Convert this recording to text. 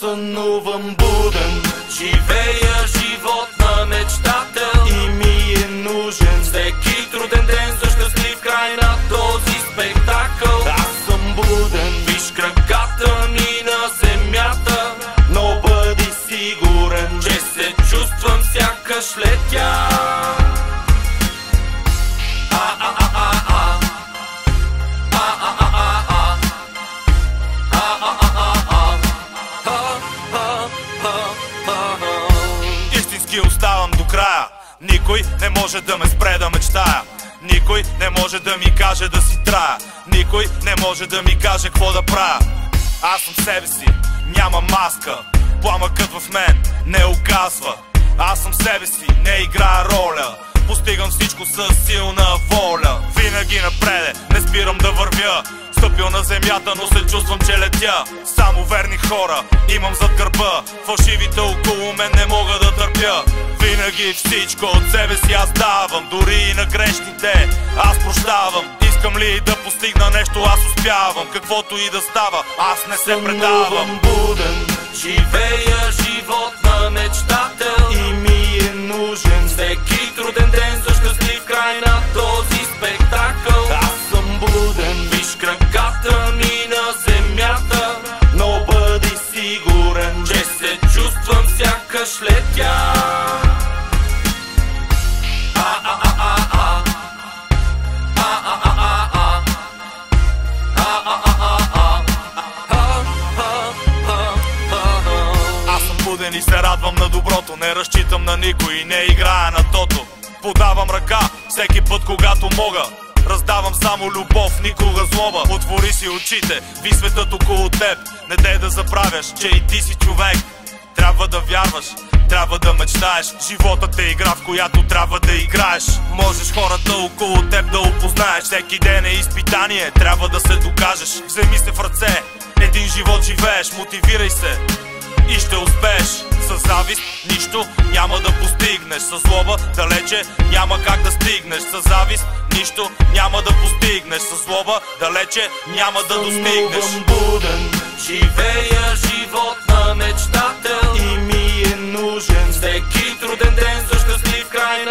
сънувам буден, живея живот на мечтател и ми е нужен всеки труден ден за щастлив край на този спектакъл. Аз съм буден, виж краката ми на земята, но бъди сигурен, че се чувствам сякаш летя. Истински оставам до края. Никой не може да ме спре да мечтая. Никой не може да ми каже да си трая. Никой не може да ми каже какво да правя. Аз съм себе си, няма маска. Пламъкът в мен не угасва. Аз съм себе си, не играя роля. Постигам всичко с силна воля. Винаги напреде, не спирам да вървя. Стъпил на земята, но се чувствам, че летя. Само верни хора имам зад гърба. Фалшивите около мен не мога да търпя. Винаги всичко от себе си аз давам. Дори и на грешните аз прощавам. Искам ли да постигна нещо, аз успявам. Каквото и да става, аз не се предавам. Буден, живея живот на мечтател и ми е нужен всеки труден ден за щастлив край на този спектакъл. Аз съм буден, виж краката ми на земята, но бъди сигурен, че се чувствам сякаш летя. И се радвам на доброто, не разчитам на никой и не играя на тото. Подавам ръка всеки път, когато мога. Раздавам само любов, никога злоба. Отвори си очите, ви светът около теб. Не дей да забравяш, че и ти си човек. Трябва да вярваш, трябва да мечтаеш. Животът е игра, в която трябва да играеш. Можеш хората около теб да опознаеш. Всеки ден е изпитание, трябва да се докажеш. Вземи се в ръце, един живот живееш. Мотивирай се и ще успееш. С завист нищо няма да постигнеш. С злоба далече няма как да стигнеш. С завист нищо няма да постигнеш. С злоба далече няма да достигнеш. Сънувам буден, живея живот на мечтател и ми е нужен всеки труден ден за щастлив край на